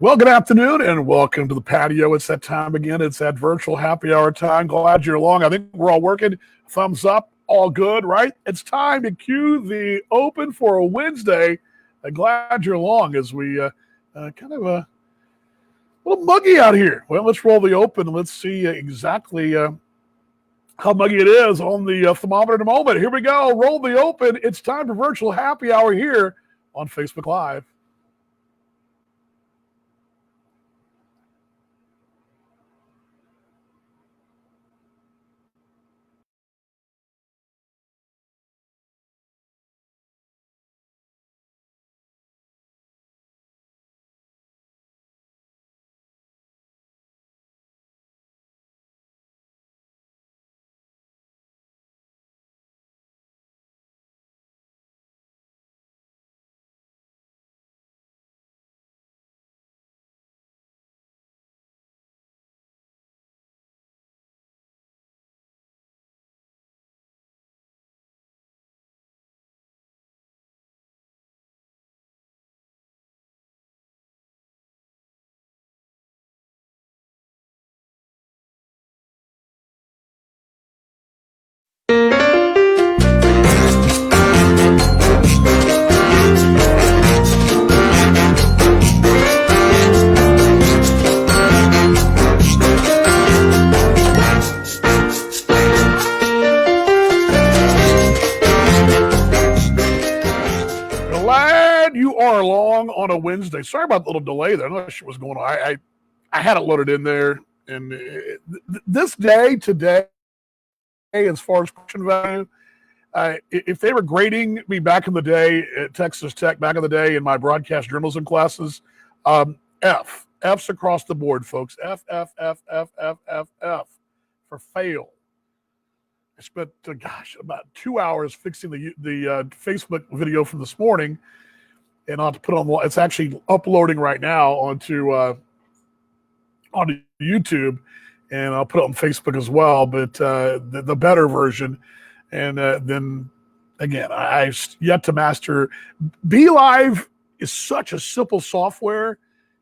Well, good afternoon and welcome to the patio. It's that time again. It's that virtual happy hour time. Glad you're along. I think we're all working. Thumbs up. All good, right? It's time to cue the open for a Wednesday. Glad you're along as we kind of a little muggy out here. Well, let's roll the open. Let's see exactly how muggy it is on the thermometer in a moment. Here we go. Roll the open. It's time for virtual happy hour here on Facebook Live. Glad you are along on a Wednesday. Sorry about the little delay there. I'm not sure what's going on. I had it loaded in there. And this day, today, as far as question value, if they were grading me back in the day at Texas Tech, back in the day in my broadcast journalism classes, F. F's across the board, folks. F, F, F, F, F, F, F for fail. I spent, about 2 hours fixing the Facebook video from this morning, and I'll have to put it on. It's actually uploading right now onto YouTube, and I'll put it on Facebook as well. But the better version, and then again, I've yet to master. BeLive is such a simple software.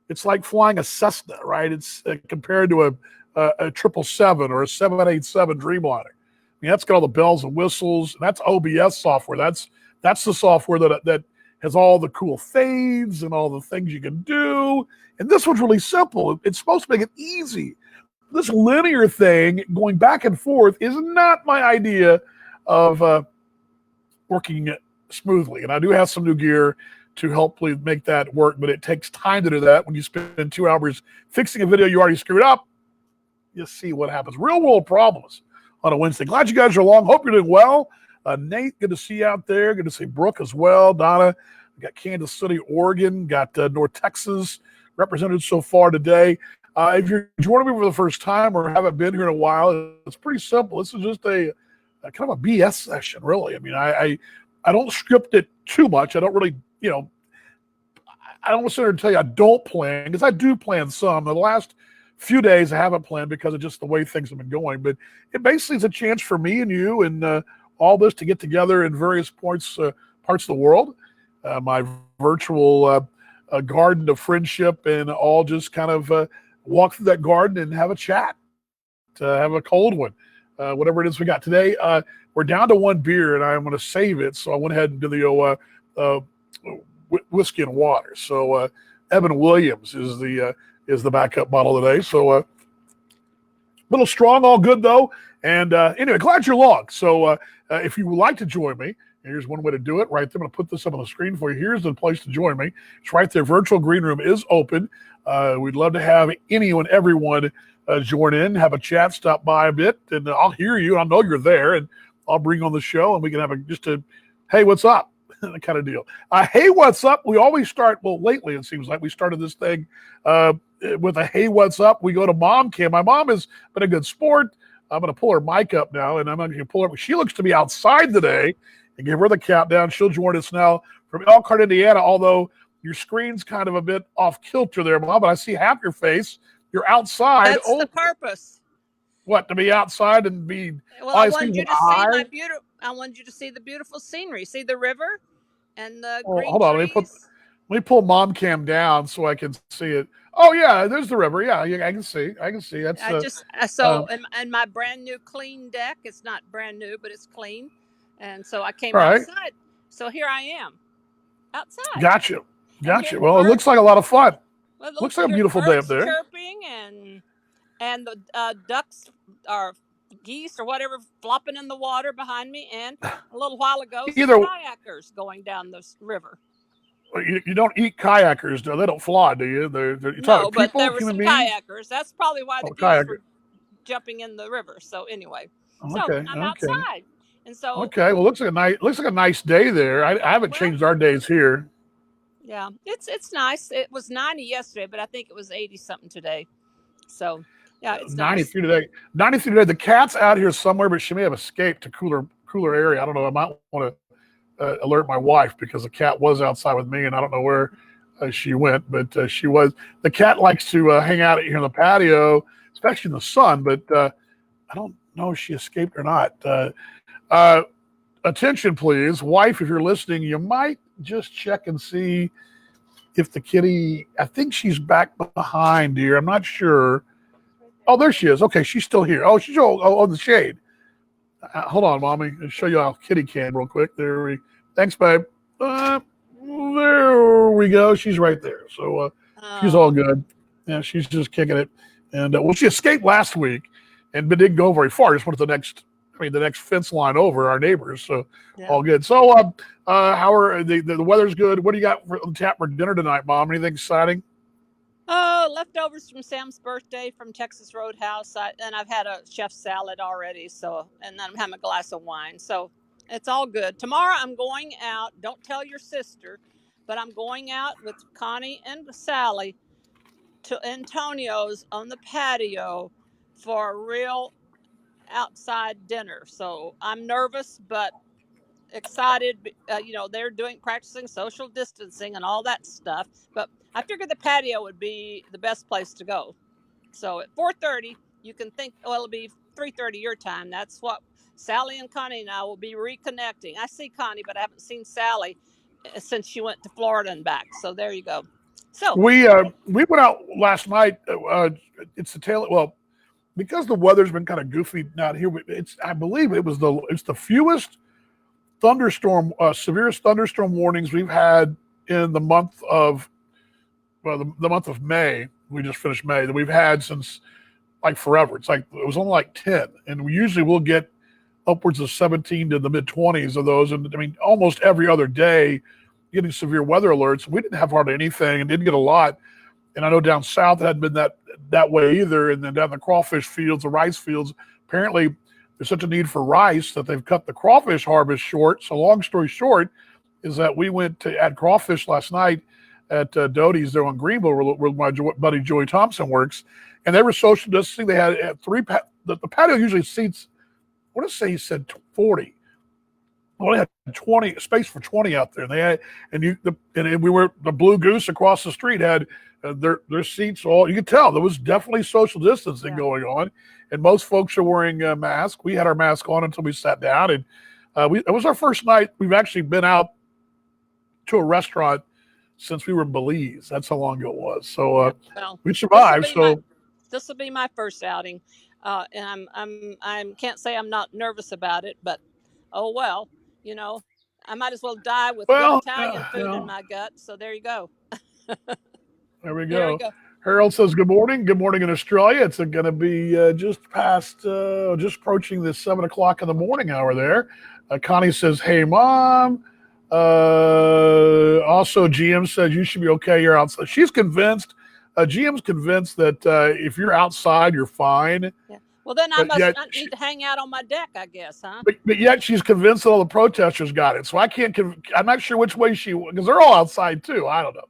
It's like flying a Cessna, right? It's compared to a 777 or a 787 Dreamliner. I mean, that's got all the bells and whistles. That's OBS software. That's the software that has all the cool fades and all the things you can do. And this one's really simple. It's supposed to make it easy. This linear thing going back and forth is not my idea of working smoothly. And I do have some new gear to help make that work, but it takes time to do that. When you spend 2 hours fixing a video you already screwed up, you see what happens. Real world problems on a Wednesday. Glad you guys are along. Hope you're doing well. Nate, good to see you out there. Good to see Brooke as well. Donna, we got Kansas City, Oregon. Got North Texas represented so far today. If you're joining me for the first time or haven't been here in a while, it's pretty simple. This is just a kind of a BS session, really. I mean, I don't script it too much. I don't really, I don't want to sit here and tell you I don't plan, because I do plan some. The last few days I haven't planned because of just the way things have been going. But it basically is a chance for me and you and all this to get together in various parts of the world. My virtual garden of friendship, and all just kind of walk through that garden and have a chat, have a cold one, whatever it is we got today. We're down to one beer, and I'm going to save it. So I went ahead and did the whiskey and water. So Evan Williams is the backup bottle today. So a little strong, all good though. And anyway, glad you're along. So if you would like to join me, here's one way to do it right there. I'm going to put this up on the screen for you. Here's the place to join me. It's right there. Virtual Green Room is open. We'd love to have anyone, everyone join in, have a chat, stop by a bit, and I'll hear you. I know you're there, and I'll bring you on the show, and we can have just a, hey, what's up? kind of deal. Hey, what's up? We always start, well, lately it seems like we started this thing with a hey, what's up? We go to mom cam. My mom has been a good sport. I'm going to pull her mic up now, and I'm going to pull her. She looks to be outside today, and give her the countdown. She'll join us now from Elkhart, Indiana, although your screen's kind of a bit off kilter there, Mom, but I see half your face. You're outside. That's the purpose. What, to be outside and be... Well, I want you to see my beautiful... I want you to see the beautiful scenery. See the river and the green hold on, trees. let me pull mom cam down so I can see it. Oh yeah, there's the river. Yeah, I can see. I can see. That's I just so and my brand new clean deck. It's not brand new, but it's clean, and so I came all right. outside. So here I am outside. Gotcha. Well, it looks like a lot of fun. Well, Looks like a beautiful day up there. Chirping and the ducks or geese or whatever flopping in the water behind me, and a little while ago, kayakers going down the river. You don't eat kayakers, though. They don't fly, do you? No, but there were some kayakers. That's probably why the geese were jumping in the river. So anyway, I'm outside, and so okay. Well, looks like a nice day there. I haven't changed our days here. Yeah, it's nice. It was 90 yesterday, but I think it was 80 something today. So yeah, it's 93 today. 93 today. The cat's out here somewhere, but she may have escaped to cooler area. I don't know. I might want to alert my wife because the cat was outside with me, and I don't know where she went, but she was. The cat likes to hang out here in the patio, especially in the sun. But I don't know if she escaped or not. Attention, please, wife, if you're listening, you might just check and see if the kitty. I think she's back behind here. I'm not sure. Oh, there she is. Okay, she's still here. Oh, she's on the shade. Hold on, mommy. I'll show you how kitty can real quick. Thanks, babe. There we go. She's right there. So she's all good. Yeah, she's just kicking it. And well, she escaped last week and didn't go very far. Just went to the next fence line over, our neighbors. So all good. So how are the weather's good. What do you got on tap for dinner tonight, Mom? Anything exciting? Oh, leftovers from Sam's birthday from Texas Roadhouse. And I've had a chef salad already. So, and then I'm having a glass of wine. So it's all good. Tomorrow I'm going out. Don't tell your sister, but I'm going out with Connie and Sally to Antonio's on the patio for a real outside dinner. So I'm nervous, but excited. They're practicing social distancing and all that stuff, but I figured the patio would be the best place to go. So at 4:30, you can think, it'll be 3:30 your time. That's what Sally and Connie and I will be reconnecting. I see Connie, but I haven't seen Sally since she went to Florida and back. So there you go. So we went out last night. It's the tail. Well, because the weather's been kind of goofy out here, I believe it's the fewest severest thunderstorm warnings we've had in the month of the month of May. We just finished May that we've had since like forever. It was only like 10, and we'll get upwards of 17 to the mid 20s of those. And I mean, almost every other day, getting severe weather alerts. We didn't have hardly anything and didn't get a lot. And I know down south it hadn't been that way either. And then down the crawfish fields, the rice fields, apparently there's such a need for rice that they've cut the crawfish harvest short. So long story short is that we went to add crawfish last night at Doty's there on Greenville, where my buddy Joey Thompson works. And they were social distancing. They had the patio usually seats, I want to say he said 40. Well, they had 20 space for 20 out there. And they had, the Blue Goose across the street had their seats all. You could tell there was definitely social distancing going on, and most folks are wearing masks. We had our mask on until we sat down, and it was our first night. We've actually been out to a restaurant since we were in Belize. That's how long ago it was. So we survived. This will be my first outing, and I can't say I'm not nervous about it, but oh well. I might as well die with Italian food in my gut. So there you go. There we go. Harold says, good morning. Good morning in Australia. It's going to be just approaching the 7 o'clock in the morning hour there. Connie says, hey, Mom. Also, GM says, you should be okay. You're outside. She's convinced. GM's convinced that if you're outside, you're fine. Yeah. Well, then I must not need to hang out on my deck, I guess, huh? But yet she's convinced that all the protesters got it. So I can't. I'm not sure which way because they're all outside too. I don't know.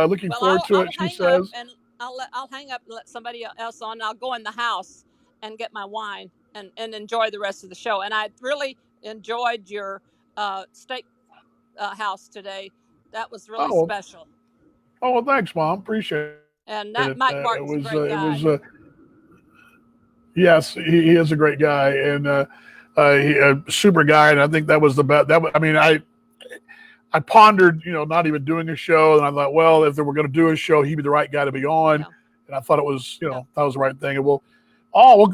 Looking forward to it. She says, and I'll hang up and let somebody else on. I'll go in the house and get my wine and enjoy the rest of the show. And I really enjoyed your steak house today. That was really special. Oh, well, thanks, Mom. Appreciate it. And that Mike Martin's a great guy. Yes, he is a great guy and he a super guy. And I think that was the best. I pondered, not even doing a show, and I thought, well, if they were going to do a show, he'd be the right guy to be on, Yeah. and I thought it was, Yeah. that was the right thing. And well,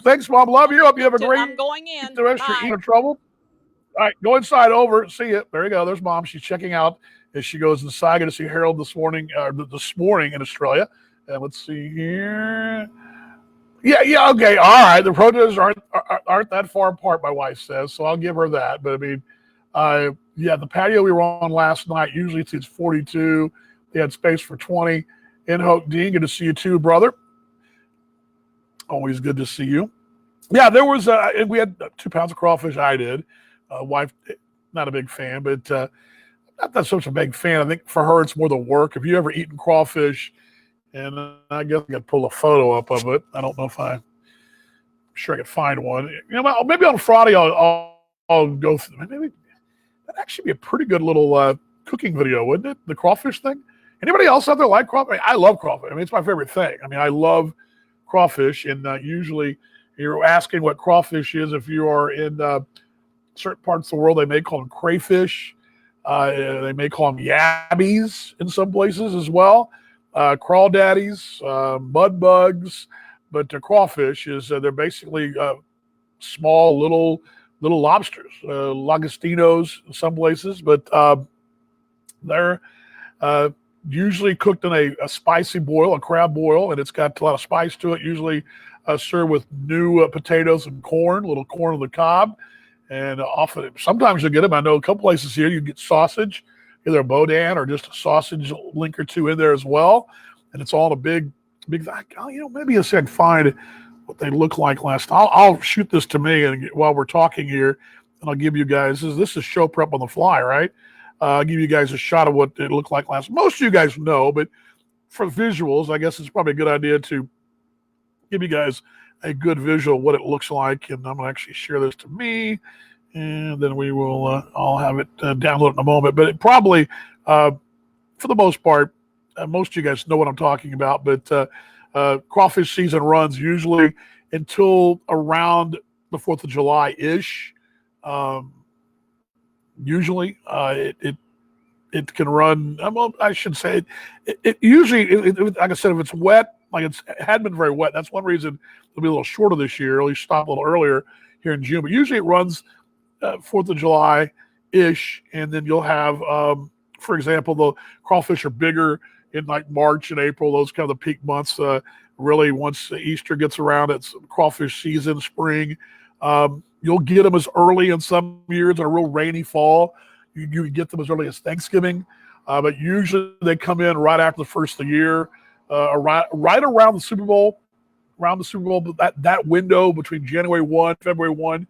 thanks, Mom. Love you. Hope you have a great. I'm going in. The rest of your Bye. eating trouble. All right, go inside. Over. See you. There you go. There's Mom. She's checking out as she goes inside. Going to see Harold this morning in Australia. And let's see here. Yeah. Okay. All right. The protesters aren't that far apart. My wife says, so I'll give her that. But I mean, the patio we were on last night usually seats 42. They had space for 20. In Hoke Dean, good to see you too, brother. Always good to see you. Yeah, there was we had 2 pounds of crawfish. I did. Wife, not a big fan, but not that such a big fan. I think for her, it's more the work. If you ever eaten crawfish, and I guess I could pull a photo up of it. I don't know if I'm sure I could find one. Maybe on Friday I'll go through. Maybe that'd actually be a pretty good little cooking video, wouldn't it? The crawfish thing. Anybody else out there like crawfish? I love crawfish. I mean, it's my favorite thing. I mean, I love crawfish, and usually you're asking what crawfish is if you are in certain parts of the world. They may call them crayfish. They may call them yabbies in some places as well. Crawdaddies, mud bugs, but the crawfish is they're basically small little lobsters, langostinos in some places, but they're usually cooked in a spicy boil, a crab boil, and it's got a lot of spice to it. Usually served with new potatoes and little corn on the cob. And often, sometimes you'll get them. I know a couple places here you get sausage, either a boudin or just a sausage link or two in there as well. And it's all in a big. Maybe I can find what they look like last time. I'll shoot this to me and while we're talking here, and I'll give you guys this is show prep on the fly, right? I'll give you guys a shot of what it looked like last. Most of you guys know, but for visuals, I guess it's probably a good idea to give you guys a good visual of what it looks like. And I'm going to actually share this to me, and then we will I'll have it download in a moment. But it probably, for the most part, most of you guys know what I'm talking about. But crawfish season runs usually until around the 4th of July-ish. Usually, it can run. Well, I should say it usually, like I said, if it's wet, like it hadn't been very wet. That's one reason it'll be a little shorter this year. At least stop a little earlier here in June. But usually it runs 4th of July-ish, and then you'll have, for example, the crawfish are bigger in like March and April. Those kind of the peak months. Really, once Easter gets around, it's crawfish season, spring. You'll get them as early in some years in a real rainy fall. You can get them as early as Thanksgiving, but usually they come in right after the first of the year, right around the Super Bowl. Around the Super Bowl, that window between January 1, February 1.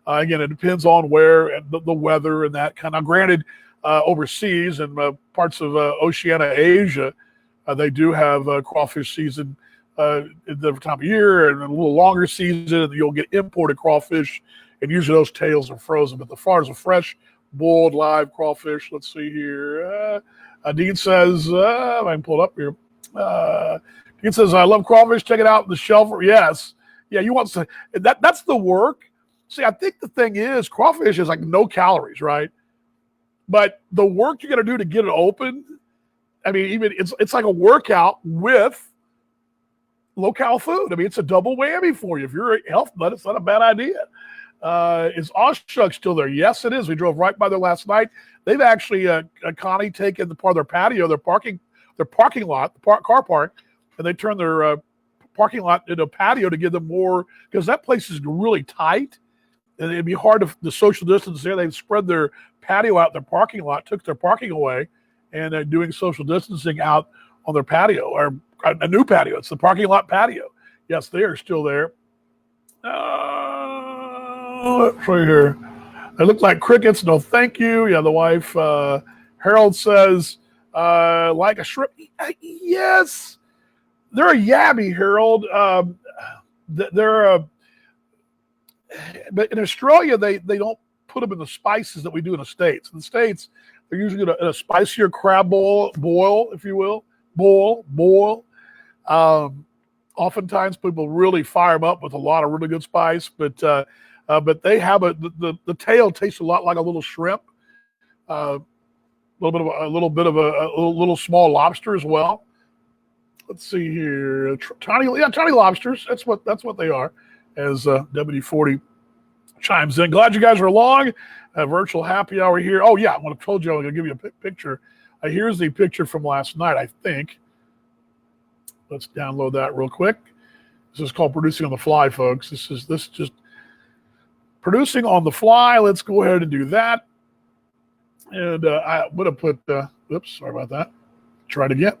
Again, it depends on where and the weather and that kind of. Now, granted, overseas and parts of Oceania, Asia, they do have crawfish season at different time of year and a little longer season. And you'll get imported crawfish, and usually those tails are frozen. But as far as a fresh, boiled, live crawfish, let's see here. Dean says, I can pull it up here. Dean says, I love crawfish. Check it out on the shelf. Yes. Yeah, you want to, that's the work. See, I think the thing is, crawfish is like no calories, right? But the work you got to do to get it open, I mean, even it's like a workout with low-cal food. I mean, it's a double whammy for you. If you're a health nut, it's not a bad idea. Is Oshchuk still there? Yes, it is. We drove right by there last night. They've actually, Connie, taken the part of their patio, their parking lot, car park, and they turned their parking lot into a patio to give them more, because that place is really tight, and it'd be hard to social distance there. They've spread their patio out, their parking lot, took their parking away, and they're doing social distancing out on their patio, or a new patio. It's the parking lot patio. Yes, they are still there. Let's see here. They look like crickets. No, thank you. Yeah, the wife. Harold says, like a shrimp. Yes, they're a yabby, Harold. But in Australia, they don't put them in the spices that we do in the States. In the States, they're usually in a spicier crab boil, if you will. Boil. Oftentimes, people really fire them up with a lot of really good spice, but they have the tail tastes a lot like a little shrimp. little small lobster as well. Let's see here, tiny lobsters. That's what they are. As WD-40 chimes in. Glad you guys are along. Virtual happy hour here. Oh yeah, I want to told you I'm going to give you a picture. Here's the picture from last night, I think. Let's download that real quick. This is called producing on the fly, folks. This is just producing on the fly. Let's go ahead and do that. And I would have put. Oops, sorry about that. Try it again.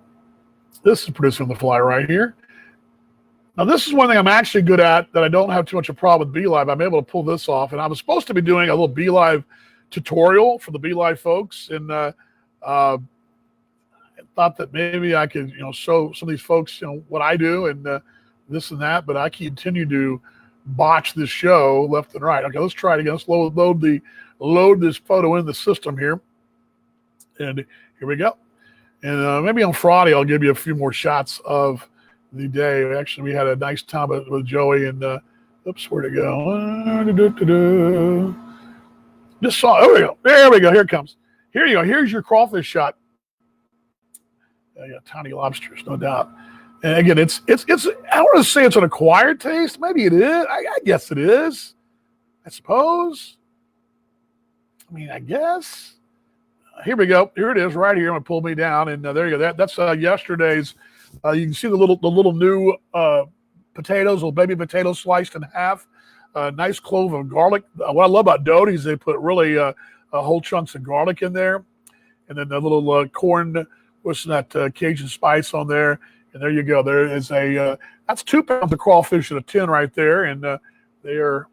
This is producing on the fly right here. Now, this is one thing I'm actually good at that I don't have too much of a problem with BeLive. I'm able to pull this off. And I was supposed to be doing a little BeLive tutorial for the BeLive folks. And I thought that maybe I could, show some of these folks, what I do and this and that. But I continue to botch this show left and right. Okay, let's try it again. Let's load this photo in the system here. And here we go. And maybe on Friday, I'll give you a few more shots of the day. Actually, we had a nice time with Joey and oops, where'd it go? Just saw. There we go. Here it comes. Here you go. Here's your crawfish shot. Yeah, tiny lobsters, no doubt. And again, it's. I don't want to say it's an acquired taste. Maybe it is. I guess it is. I suppose. I mean, I guess. Here we go. Here it is, right here. I'm gonna pull me down, and there you go. That's yesterday's. You can see the little new potatoes, little baby potatoes sliced in half. Nice clove of garlic. What I love about Doty's, they put really whole chunks of garlic in there, and then the little corn, what's that Cajun spice on there. And there you go. There is that's 2 pounds of crawfish in a tin right there, and they are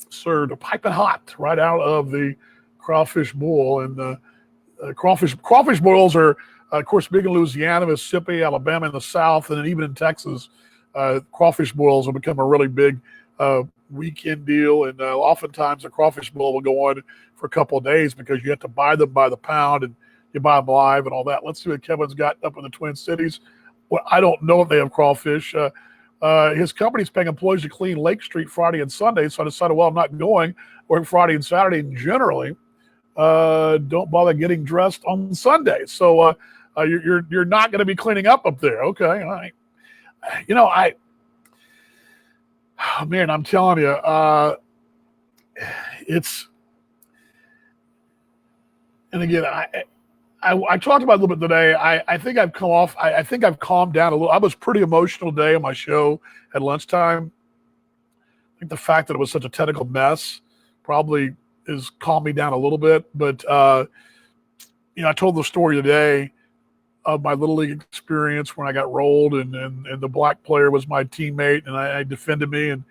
served piping hot right out of the crawfish boil. And crawfish boils are, of course, big in Louisiana, Mississippi, Alabama, in the South, and then even in Texas. Crawfish boils have become a really big weekend deal, and oftentimes a crawfish boil will go on for a couple of days because you have to buy them by the pound and you buy them live and all that. Let's see what Kevin's got up in the Twin Cities. Well, I don't know if they have crawfish. His company's paying employees to clean Lake Street Friday and Sunday, so I decided, well, I'm not going. Work Friday and Saturday, and generally don't bother getting dressed on Sunday. So you're not going to be cleaning up there. Okay, all right. Man, I'm telling you, it's. And again, I talked about it a little bit today. I think I've come off. I think I've calmed down a little. I was pretty emotional today on my show at lunchtime. I think the fact that it was such a technical mess probably has calmed me down a little bit. But I told the story today of my Little League experience when I got rolled, and the black player was my teammate, and I defended me, and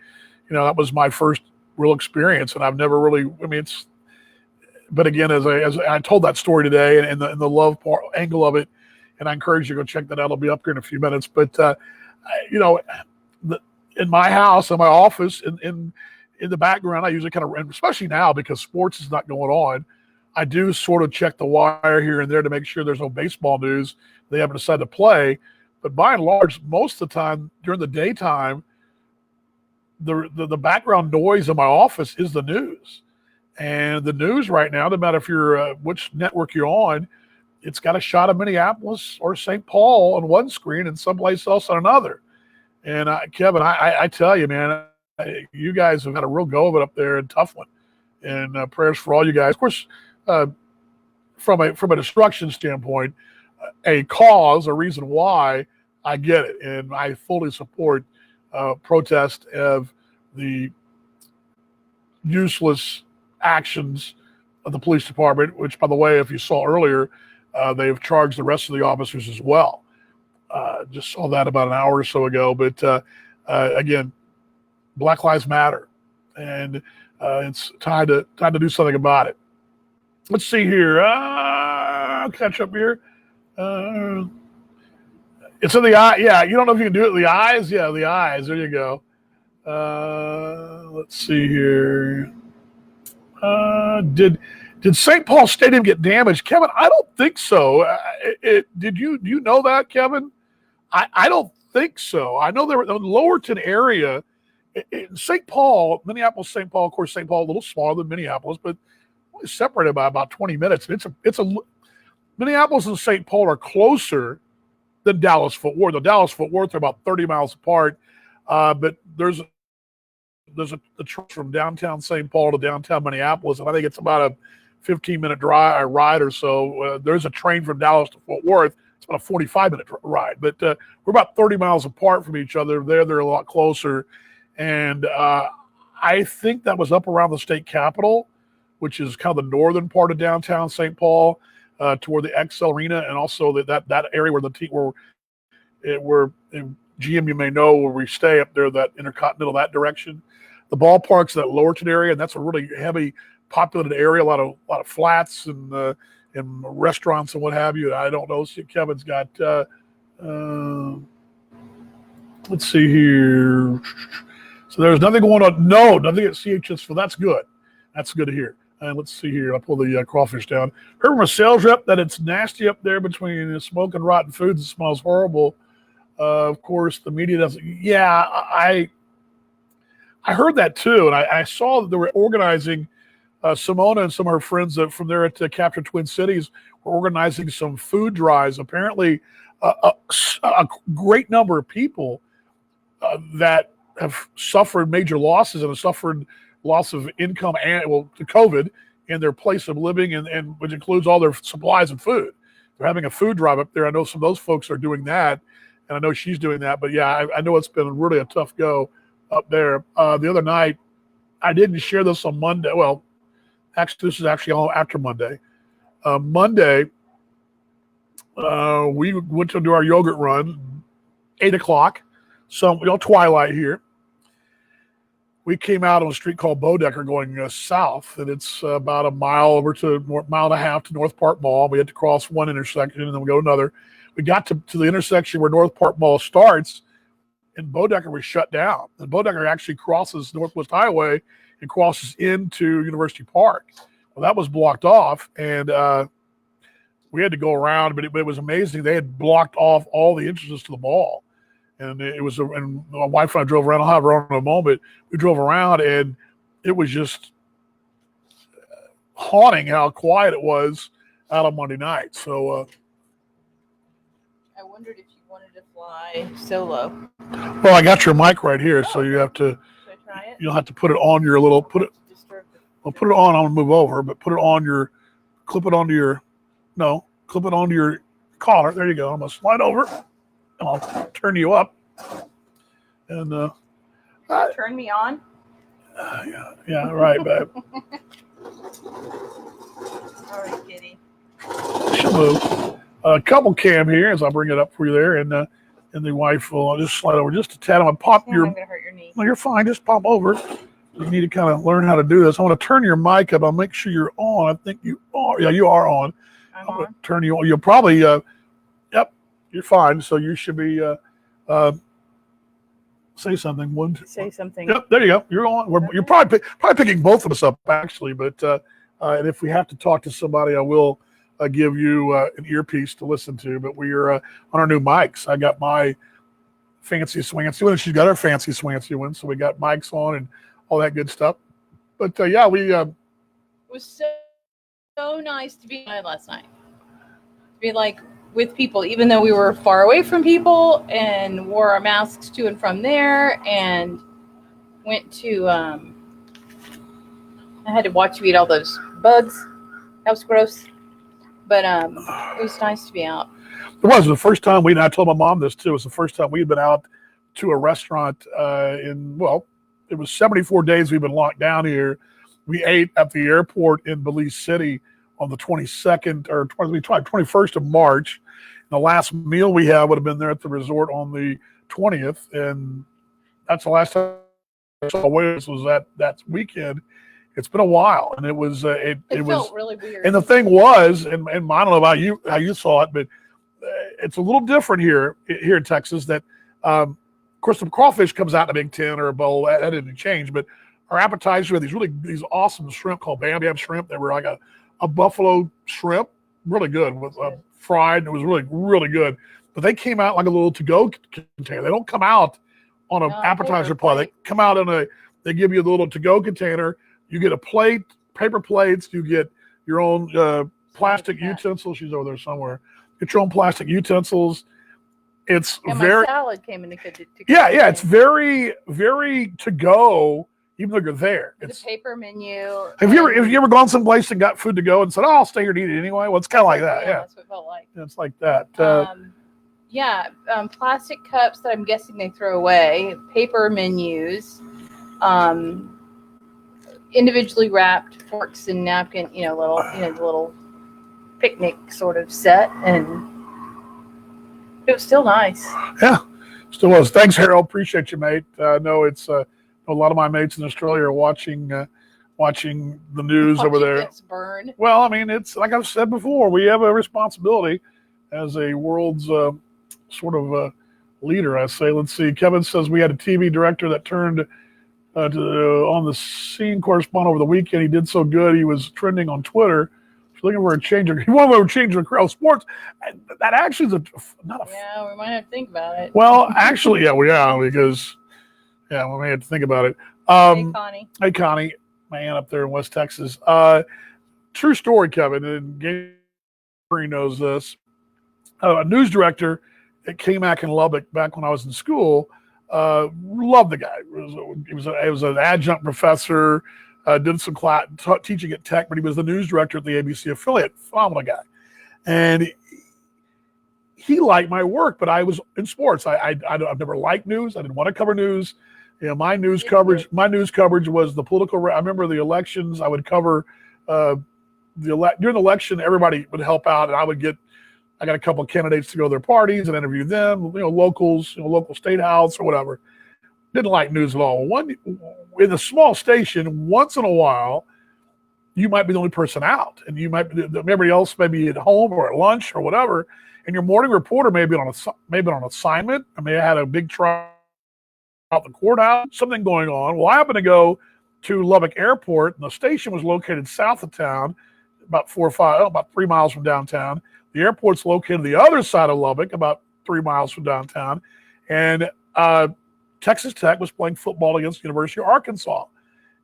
that was my first real experience, and I've never really. I mean, it's. But again, as I told that story today, and the love part, angle of it, and I encourage you to go check that out. It'll be up here in a few minutes. But in my house, in my office, in the background, I usually kind of, and especially now because sports is not going on, I do sort of check the wire here and there to make sure there's no baseball news they haven't decided to play. But by and large, most of the time during the daytime, the background noise in my office is the news. And the news right now, no matter if you're which network you're on, it's got a shot of Minneapolis or St. Paul on one screen and someplace else on another. And Kevin, I tell you, man, you guys have had a real go of it up there, and tough one. And prayers for all you guys. Of course, from a destruction standpoint, a reason why, I get it, and I fully support protest of the useless actions of the police department, which, by the way, if you saw earlier, they've charged the rest of the officers as well. Just saw that about an hour or so ago. But again, Black Lives Matter, and it's time to do something about it. Let's see here. I'll catch up here. It's in the eye. Yeah, you don't know if you can do it in the eyes. Yeah, the eyes. There you go. Let's see here. Did St. Paul Stadium get damaged, Kevin? I don't think so. Did you know that, Kevin? I don't think so. I know there were the Lowerton area, in St. Paul, Minneapolis, St. Paul. Of course, St. Paul a little smaller than Minneapolis, but only separated by about 20 minutes. And Minneapolis and St. Paul are closer than Dallas-Fort Worth. The Dallas-Fort Worth are about 30 miles apart, but there's a trip from downtown St. Paul to downtown Minneapolis, and I think it's about a 15-minute ride or so. There's a train from Dallas to Fort Worth. It's about a 45-minute ride, but we're about 30 miles apart from each other. They're a lot closer, and I think that was up around the state capitol, which is kind of the northern part of downtown St. Paul, toward the XL Arena, and also that area where the team where GM, you may know, where we stay up there, that Intercontinental, that direction. The ballpark's that Lowerton area, and that's a really heavy populated area, a lot of flats and restaurants and what have you. I don't know. See, Kevin's got let's see here. So there's nothing going on. No, nothing at CHS. That's good. That's good to hear. And let's see here. I'll pull the crawfish down. Heard from a sales rep that it's nasty up there between the smoke and rotten foods. It smells horrible. Of course, the media doesn't. Yeah, I heard that too, and I saw that they were organizing. Simona and some of her friends from there at Capture Twin Cities were organizing some food drives. Apparently, a great number of people that have suffered major losses and have suffered loss of income to COVID in their place of living, and which includes all their supplies and food. They're having a food drive up there. I know some of those folks are doing that, and I know she's doing that. But yeah, I know it's been really a tough go up there. The other night, I didn't share this on Monday. Well, actually, this is actually all after Monday. Monday, we went to do our yogurt run, 8 o'clock, so twilight here. We came out on a street called Bodecker going south, and it's about a mile and a half to North Park Mall. We had to cross one intersection, and then we go to another. We got to the intersection where North Park Mall starts, and Bodecker was shut down. And Bodecker actually crosses Northwest Highway and crosses into University Park. Well, that was blocked off, and we had to go around, but it was amazing. They had blocked off all the entrances to the mall. And and my wife and I drove around. I'll have her on in a moment. We drove around, and it was just haunting how quiet it was out on Monday night. So I wondered if you wanted to fly solo. Well, I got your mic right here, so you have to. Should I try it? You'll have to put it on your little. Put it on. I'm gonna move over, but put it on your. Clip it onto your collar. There you go. I'm gonna slide over. I'll turn you up, and turn me on. Yeah, right, babe. All right, kitty. She'll move. A couple cam here as I bring it up for you there, and the wife will just slide over just a tad. I'm gonna pop I'm gonna hurt your knee. No, you're fine. Just pop over. You need to kind of learn how to do this. I want to turn your mic up. I'll make sure you're on. I think you are. Yeah, you are on. I'm gonna on. turn you on. You'll probably. Yep. You're fine. So you should be say something. Say something. Yep, there you go. You're on. You're probably picking both of us up actually, but and if we have to talk to somebody, I will give you an earpiece to listen to. But we are on our new mics. I got my fancy swancy one, and she's got her fancy swancy one. So we got mics on and all that good stuff. But yeah, we. It was so nice to be on last night. To be like with people, even though we were far away from people, and wore our masks to and from there, and went to I had to watch you eat all those bugs. That was gross. But it was nice to be out. It was the first time I told my mom this too. It was the first time we had been out to a restaurant it was 74 days we've been locked down here. We ate at the airport in Belize City on the 22nd or 21st of March. The last meal we had would have been there at the resort on the 20th, and that's the last time I saw Wales was that weekend. It's been a while, and it was it felt was really weird. And the thing was, and I don't know about you how you saw it, but it's a little different here in Texas. That of course the crawfish comes out in a Big Ten or a bowl. That didn't change, but our appetizers were these awesome shrimp called Bam Bam shrimp. They were like a buffalo shrimp, really good with fried. And it was really, really good. But they came out like a little to-go container. They don't come out on an appetizer plate. They come out they give you the little to-go container. You get a plate, paper plates. You get your own plastic utensils. She's over there somewhere. Get your own plastic utensils. It's And very my salad came in a good. yeah. It's very, very to go. Even though you're there, It's a paper menu. Have you ever gone someplace and got food to go and said, "Oh, I'll stay here to eat it anyway"? Well, it's kind of like that. Yeah, That's what it felt like. it's like that. Plastic cups that I'm guessing they throw away. Paper menus. Individually wrapped forks and napkin. The little picnic sort of set, and it was still nice. Yeah, still was. Thanks, Harold. Appreciate you, mate. I know it's a lot of my mates in Australia are watching the news over there. Burn. Well, I mean, it's like I've said before, we have a responsibility as a world's sort of leader. I say, let's see. Kevin says we had a TV director that turned on the scene correspondent over the weekend. He did so good. He was trending on Twitter. He's looking for a change. He wanted to change the crowd sports. That actually is not a. Yeah, we might have to think about it. Well, actually, because we may have to think about it. Hey, Connie. Hey, Connie, my aunt up there in West Texas. True story, Kevin, and Gary knows this. A news director at KMAC in Lubbock back when I was in school. Loved the guy. He was an adjunct professor. Did some class teaching at Tech, but he was the news director at the ABC affiliate. Phenomenal guy, and he liked my work. But I was in sports. I've never liked news. I didn't want to cover news. My news coverage was the political. I remember the elections. I would cover during the election. Everybody would help out, and I got a couple of candidates to go to their parties and interview them. Locals, local state house or whatever. Didn't like news at all. In a small station, once in a while, you might be the only person out, and everybody else may be at home or at lunch or whatever. And your morning reporter may be on assignment. I may have had a big trial out the courthouse, something going on. Well, I happened to go to Lubbock Airport, and the station was located south of town, about 3 miles from downtown. The airport's located on the other side of Lubbock, about 3 miles from downtown, and Texas Tech was playing football against the University of Arkansas.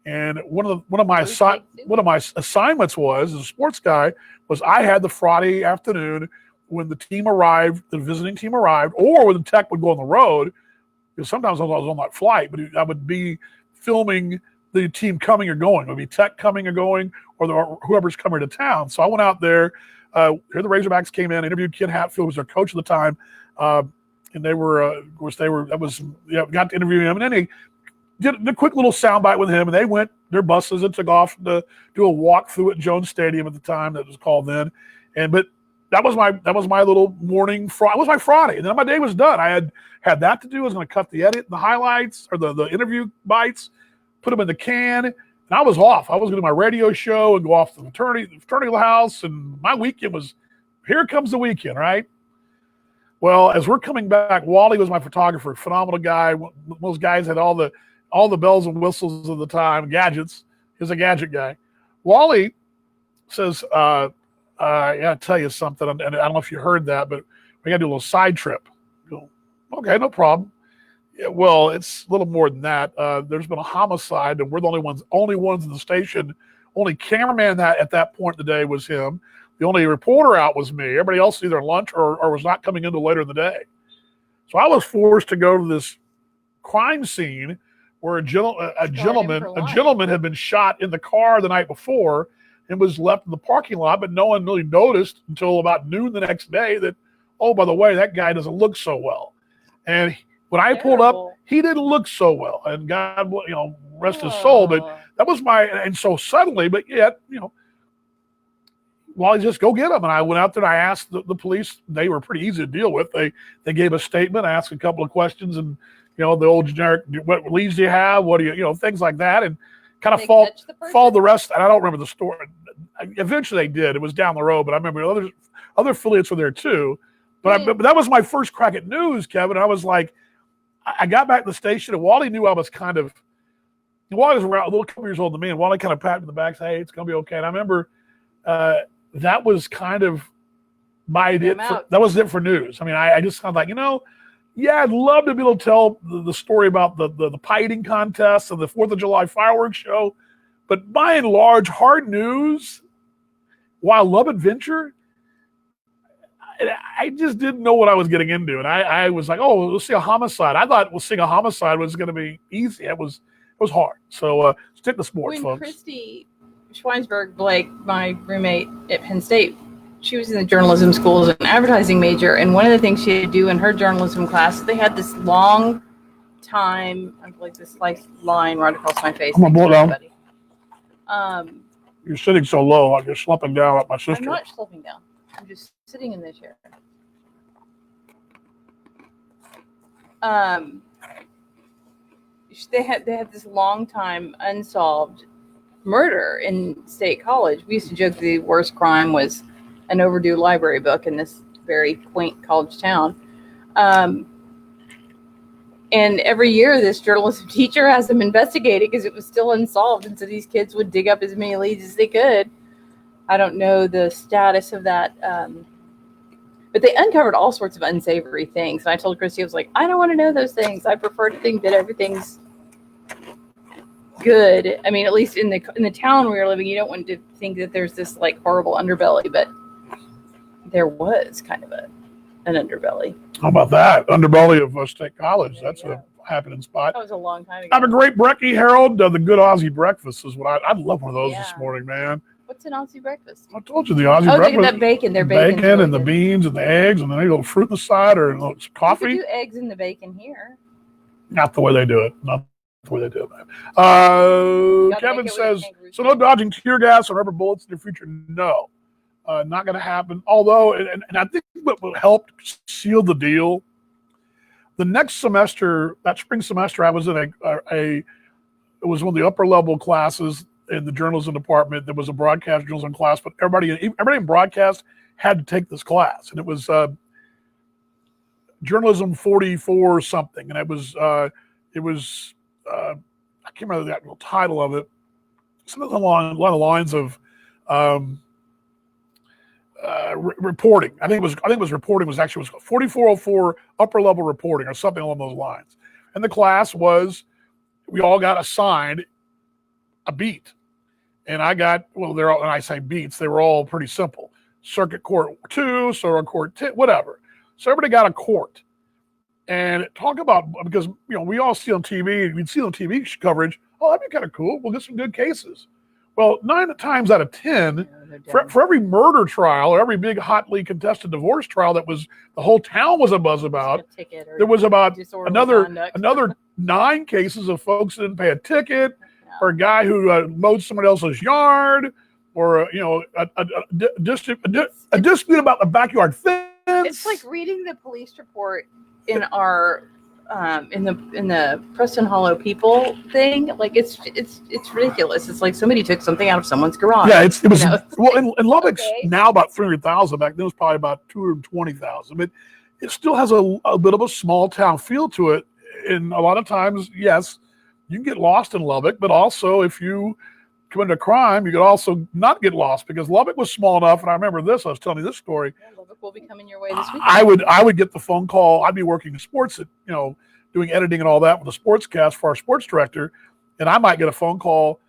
And one of my assignments was, as a sports guy, was I had the Friday afternoon when the team arrived, the visiting team arrived, or when the Tech would go on the road. Because sometimes I was on that flight, but I would be filming the team coming or going. It would be Tech coming or going, or whoever's coming to town. So I went out there. Here the Razorbacks came in, interviewed Ken Hatfield, who was their coach at the time, and they were, got to interview him, and then he did a quick little soundbite with him, and they went their buses and took off to do a walkthrough at Jones Stadium at the time that was called then, but that was my little morning. It was my Friday, and then my day was done. I had that to do. I was going to cut the edit, the highlights, or the interview bites, put them in the can, and I was off. I was going to do my radio show and go off to the fraternity house, and my weekend was, here comes the weekend, right? Well, as we're coming back, Wally was my photographer, phenomenal guy. Those guys had all the bells and whistles of the time, gadgets. He was a gadget guy. Wally says, I got to tell you something, and I don't know if you heard that, but we got to do a little side trip. Go, okay, no problem. Yeah, well, it's a little more than that. There's been a homicide, and we're the only ones in the station. Only cameraman at that point in the day was him. The only reporter out was me. Everybody else either lunch or was not coming until later in the day. So I was forced to go to this crime scene where a gentleman had been shot in the car the night before and was left in the parking lot, but no one really noticed until about noon the next day that, oh, by the way, that guy doesn't look so well. And when I pulled up, he didn't look so well, and God, rest his soul. But that was and so suddenly, but yet, well, I just go get him. And I went out there and I asked the police. They were pretty easy to deal with. They gave a statement, asked a couple of questions, and the old generic, what leads do you have? What do you, things like that, and kind of followed the rest. And I don't remember the story. Eventually they did. It was down the road, but I remember other affiliates were there too. But that was my first crack at news, Kevin. I was like, I got back to the station, and Wally knew I was Wally was around a little couple years older than me, and Wally kind of patted me in the back, said, hey, it's going to be okay. And I remember that was kind of that was it for news. I mean, I just kind of like, I'd love to be able to tell the story about the pie eating contest and the 4th of July fireworks show. But by and large, hard news, while Love Adventure, I just didn't know what I was getting into. And I was like, oh, let's see a homicide. I thought seeing a homicide was going to be easy. It was hard. So stick to sports, when folks. Christy Schweinsberg Blake, my roommate at Penn State, she was in the journalism school as an advertising major. And one of the things she had to do in her journalism class, they had this long time, like this like line right across my face. I'm going to blow down. Um, You're sitting so low. I'm just slumping down like my sister. I'm not slipping down. I'm just sitting in the chair. They had this long time unsolved murder in State College. We used to joke the worst crime was an overdue library book in this very quaint college town. And every year, this journalism teacher has them investigated because it was still unsolved, and so these kids would dig up as many leads as they could. I don't know the status of that. But they uncovered all sorts of unsavory things. And I told Christy, I was like, I don't want to know those things. I prefer to think that everything's good. I mean, at least in the town we were living, you don't want to think that there's this like horrible underbelly, but there was kind of an underbelly. How about that? Underbelly of State College. That's a happening spot. That was a long time ago. Have a great brekkie, Harold. The good Aussie breakfast is what I'd love one of those this morning, man. What's an Aussie breakfast? I told you the Aussie breakfast. Oh, that bacon. Their bacon. Bacon and the beans and the eggs and then a little fruit on the side or a little coffee. You could do eggs in the bacon here. Not the way they do it. Not the way they do it, man. Kevin says, so no dodging tear gas or rubber bullets in the future? No. Not going to happen. Although, and I think what helped seal the deal, the next semester, that spring semester, I was in it was one of the upper level classes in the journalism department. There was a broadcast journalism class, but everybody in broadcast had to take this class, and it was journalism 44 something, and it was I can't remember the actual title of it. Something along the lines of reporting. I think it was reporting was 4404 upper level reporting or something along those lines. And the class was, we all got assigned a beat. And I got, well, they're all, and I say beats, they were all pretty simple. Circuit Court 2, Circuit Court 10, whatever. So everybody got a court. And talk about, because, we all see on TV, we'd see on TV coverage, oh, that'd be kind of cool. We'll get some good cases. Well, 9 times out of 10, for every murder trial or every big hotly contested divorce trial that was the whole town was a buzz about, there was about another 9 cases of folks that didn't pay a ticket, or a guy who mowed someone else's yard, or a dispute about the backyard fence. It's like reading the police report in our in the Preston Hollow People thing. Like it's ridiculous. It's like somebody took something out of someone's garage. Yeah, it was well, in Lubbock's now about 300,000. Back then it was probably about 220,000. But it still has a bit of a small town feel to it. And a lot of times, yes, you can get lost in Lubbock, but also if you commit a crime, you could also not get lost because Lubbock was small enough. And I remember this. I was telling you this story. Yeah, Lubbock will be coming your way this week. I would get the phone call. I'd be working in sports, doing editing and all that with a sportscast for our sports director, and I might get a phone call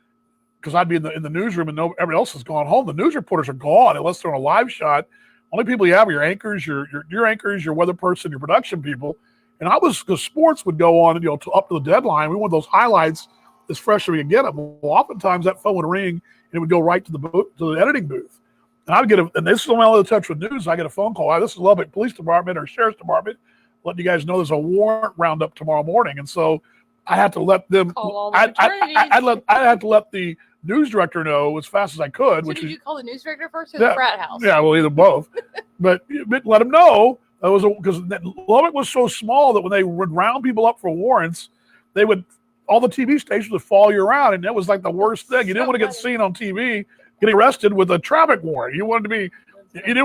because I'd be in the newsroom and everybody else has gone home. The news reporters are gone unless they're on a live shot. Only people you have are your anchors, your anchors, your weather person, your production people. And because sports would go on, up to the deadline. We want those highlights as fresh as we could get them. Well, oftentimes that phone would ring and it would go right to the editing booth. And I would get and this is my only touch with news. I get a phone call. This is Lubbock Police Department or Sheriff's Department, letting you guys know there's a warrant roundup tomorrow morning. And so I had to let them. I had to let the news director know as fast as I could. So did you call the news director first or the frat house? Yeah, well, either both. but let them know. Because Lubbock was so small that when they would round people up for warrants, all the TV stations would follow you around, and that was like the worst thing. You didn't want to get seen on TV getting arrested with a traffic warrant. You didn't want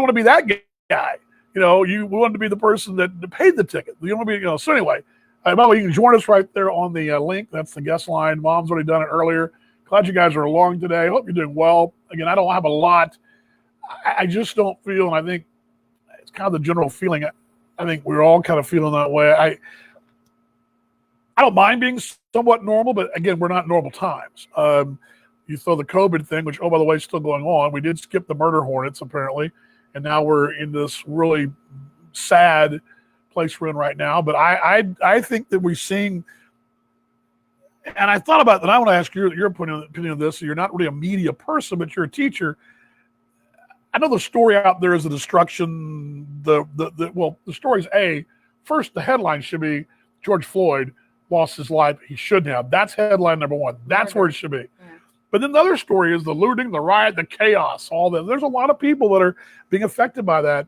to be that guy. You wanted to be the person that paid the ticket. You want to be, So anyway, by the way, you can join us right there on the link. That's the guest line. Mom's already done it earlier. Glad you guys are along today. Hope you're doing well. Again, I don't have a lot. I just don't feel, and I think it's kind of the general feeling. I think we're all kind of feeling that way. I don't mind being somewhat normal, but again, we're not normal times. You throw the COVID thing, which, oh, by the way, is still going on. We did skip the murder hornets, apparently. And now we're in this really sad place we're in right now. But I think that we're seeing, and I thought about that. I want to ask your opinion on this. You're not really a media person, but you're a teacher. I know the story out there is the destruction. The story's first, the headline should be George Floyd lost his life. He shouldn't have. That's headline number one. That's where it should be. Yeah. But then the other story is the looting, the riot, the chaos, all that. There's a lot of people that are being affected by that.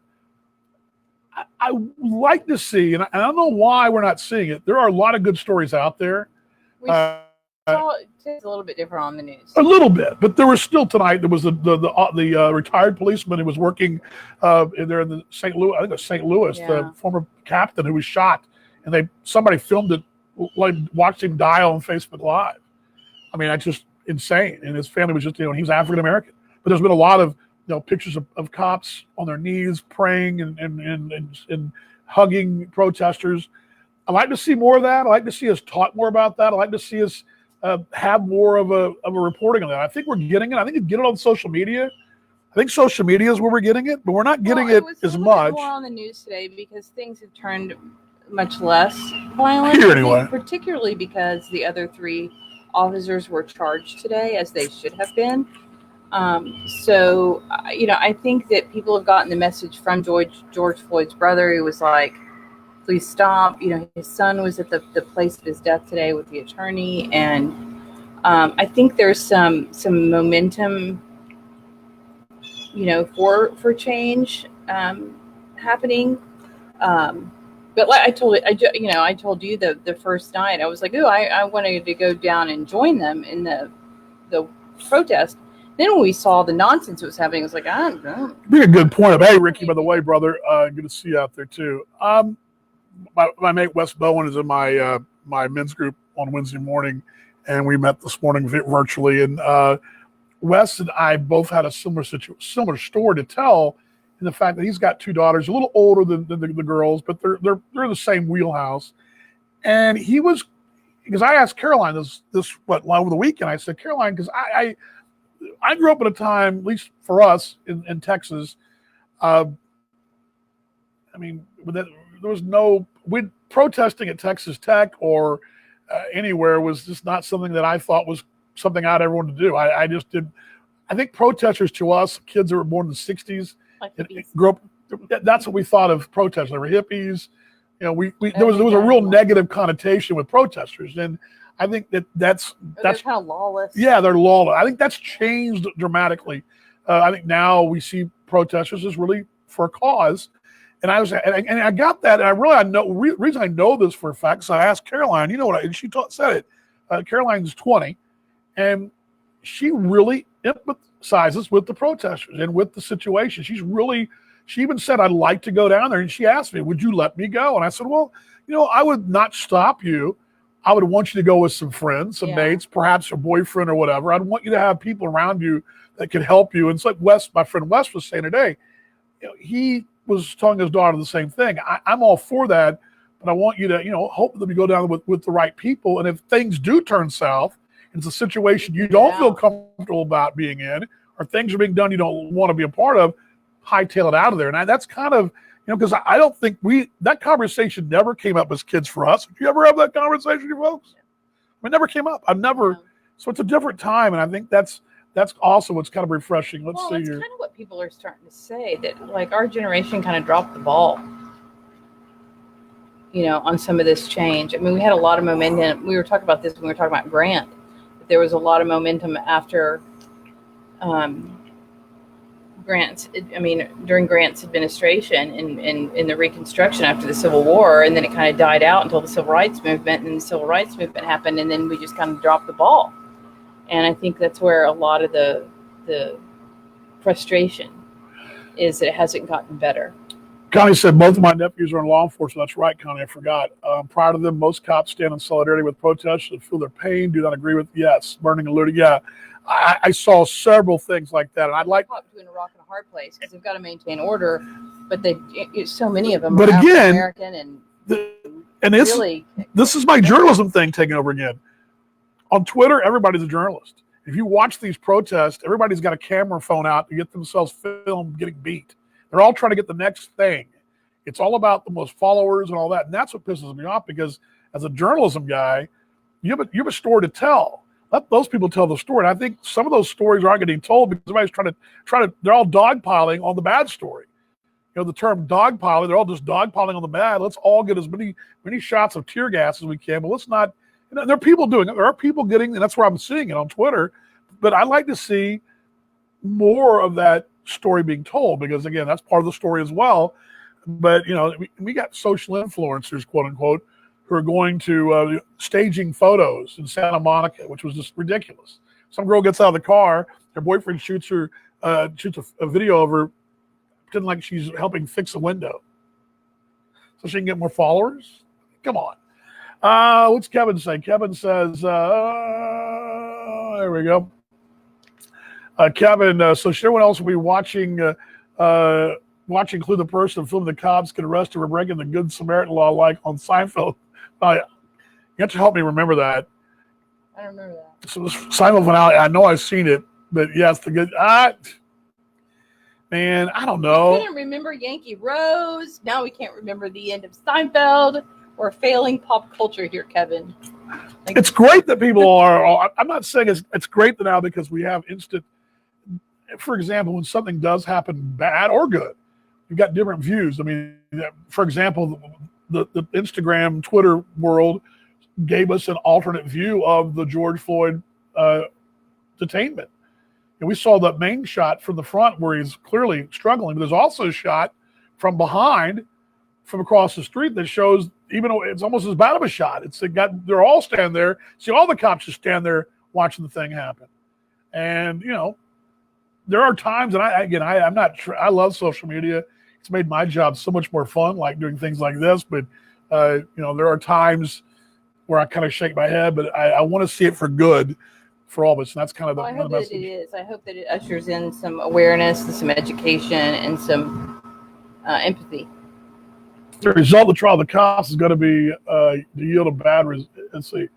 I like to see, and I don't know why we're not seeing it. There are a lot of good stories out there. We saw it's a little bit different on the news. A little bit, but there was still tonight. There was the retired policeman who was working there in the St. Louis. I think it was St. Louis, the former captain who was shot, and somebody filmed it, like watched him die on Facebook Live. I mean, that's just insane. And his family was just, he was African American. But there's been a lot of pictures of cops on their knees praying and hugging protesters. I like to see more of that. I like to see us talk more about that. I like to see us have more of a reporting on that. I think we're getting it. I think you get it on social media. I think social media is where we're getting it, but we're not getting it as much. More on the news today because things have turned much less violent. Here anyway. Particularly because the other 3 officers were charged today, as they should have been. So I think that people have gotten the message from George Floyd's brother, who was like, please stop. His son was at the place of his death today with the attorney. And I think there's some momentum, for change happening. But like I told you the first night, I was like, oh, I wanted to go down and join them in the protest. Then when we saw the nonsense that was happening, I was like, I don't know. Bring a good point up. Hey, Ricky, by the way, brother, good to see you out there too. My mate Wes Bowen is in my my men's group on Wednesday morning, and we met this morning virtually. And Wes and I both had a similar story to tell, in the fact that he's got 2 daughters, a little older than the girls, but they're in the same wheelhouse. And he was, because I asked Caroline this over the weekend. I said, Caroline, because I grew up at a time, at least for us in Texas. I mean, there was protesting at Texas Tech or anywhere was just not something that I thought was something I'd ever want to do. I just did. I think protesters to us, kids that were born in the 60s, grew up. That's what we thought of protesters. They were hippies. There was a real negative connotation with protesters, and I think that's kind of lawless. Yeah, they're lawless. I think that's changed dramatically. I think now we see protesters as really for a cause, and I got that, and I know reason I know this for a fact. So I asked Caroline, and she said it. Caroline's 20, and she really empathizes with the protesters and with the situation. She even said, I'd like to go down there. And she asked me, would you let me go? And I said, well, I would not stop you. I would want you to go with some friends, some mates, perhaps a boyfriend or whatever. I'd want you to have people around you that could help you. And it's like my friend Wes was saying today, he was telling his daughter the same thing. I'm all for that, but I want you to, hope that we go down with the right people. And if things do turn south, it's a situation you don't feel comfortable about being in, or things are being done you don't want to be a part of, hightail it out of there. And that's kind of, because I don't think that conversation never came up as kids for us. Did you ever have that conversation with your folks? It never came up. So it's a different time. And I think that's also what's kind of refreshing. Let's see here. That's kind of what people are starting to say, that like our generation kind of dropped the ball, on some of this change. I mean, we had a lot of momentum. We were talking about this when we were talking about Grant. There was a lot of momentum after during Grant's administration in the Reconstruction after the Civil War, and then it kind of died out until the Civil Rights Movement, and the Civil Rights Movement happened, and then we just kind of dropped the ball. And I think that's where a lot of the frustration is, that it hasn't gotten better. Connie said, both of my nephews are in law enforcement. That's right, Connie, I forgot. Prior to them, most cops stand in solidarity with protesters and feel their pain, do not agree with, burning and looting, I saw several things like that, and I'd like between a rock and a hard place, because they've got to maintain order, but so many of them are American this is my journalism thing taking over again. On Twitter, everybody's a journalist, If you watch these protests, everybody's got a camera phone out to get themselves filmed getting beat. They're all trying to get the next thing. It's all about the most followers and all that. And that's what pisses me off, because as a journalism guy, you have a story to tell. Let those people tell the story. And I think some of those stories aren't getting told because everybody's trying to, they're all dogpiling on the bad story. You know, the term dogpiling, they're all just dogpiling on the bad. Let's all get as many shots of tear gas as we can, but let's not, you know, there are people doing it. There are people getting, and that's where I'm seeing it on Twitter. But I like to see more of that story being told, because again, that's part of the story as well. But, you know, we got social influencers, quote unquote, who are going to staging photos in Santa Monica, which was just ridiculous. Some girl gets out of the car, her boyfriend shoots a video of her, pretending like she's helping fix a window so she can get more followers. Come on. What's Kevin saying? Kevin says, there we go. Kevin, so should everyone else will be watching include the person filming the cops get arrested for breaking the Good Samaritan law, like on Seinfeld? You have to help me remember that. I don't remember that. So Seinfeld went out. I know I've seen it, but yes, the good. Man, I don't know. We couldn't remember Yankee Rose. Now we can't remember the end of Seinfeld. We're failing pop culture here, Kevin. Like, it's great that people are. I'm not saying it's great now because we have instant. For example, when something does happen, bad or good, you've got different views. I mean, for example, the Instagram, Twitter world gave us an alternate view of the George Floyd detainment. And we saw that main shot from the front where he's clearly struggling, but there's also a shot from behind, from across the street, that shows even though it's almost as bad of a shot. They're all standing there. See, all the cops just stand there watching the thing happen. And, you know, there are times, and I love social media. It's made my job so much more fun, like doing things like this. But, you know, there are times where I kind of shake my head, but I want to see it for good for all of us. And that's kind of I hope that it is. I hope that it ushers in some awareness and some education and some empathy. The result of the trial of the cops is going to be to yield a bad result. Let's see.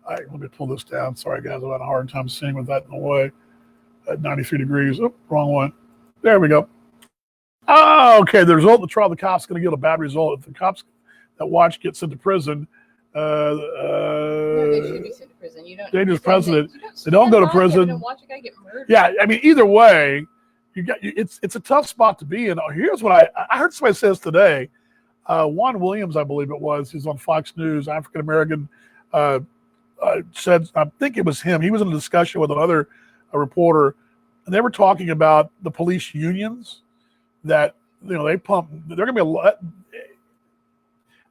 All right, let me pull this down. Sorry, guys. I'm having a hard time seeing with that in the way. At 93 degrees. Oh, wrong one. There we go. Oh, okay. The result of the trial of the cops is going to yield a bad result. If the cops that watch get sent to prison, No, they should be sent to prison. You don't. dangerous president. They don't don't go to prison. And watch a guy get murdered. Yeah, I mean, either way, it's a tough spot to be in. Here's what I heard somebody say this today. Juan Williams, I believe it was, he's on Fox News, African American, said, I think it was him. He was in a discussion with another reporter, and they were talking about the police unions that, you know, they're going to be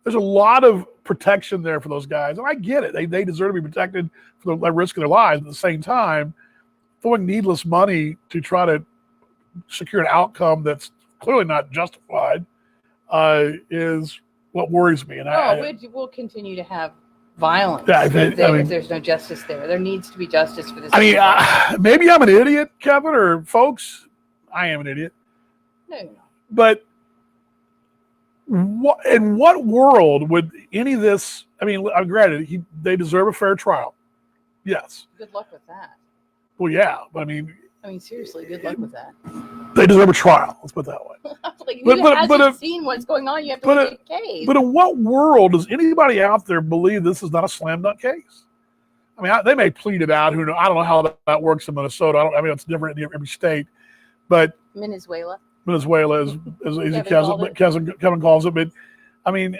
there's a lot of protection there for those guys, and I get it. They deserve to be protected for the risk of their lives. But at the same time, throwing needless money to try to secure an outcome that's clearly not justified is what worries me. And we'll continue to have violence if there's no justice there. There needs to be justice for this. I mean, maybe I'm an idiot, Kevin, or folks. I am an idiot. No, you're not. But in what world would any of this? I mean, granted, they deserve a fair trial. Yes. Good luck with that. Well, yeah. I mean, seriously, good luck with that. They deserve a trial. Let's put it that way. Like, if you haven't seen what's going on, you have to look at a case. But in what world does anybody out there believe this is not a slam dunk case? I mean, they may plead it out. Who knows? I don't know how that works in Minnesota. I mean, it's different in every state. But Venezuela is Kevin calls it. But I mean,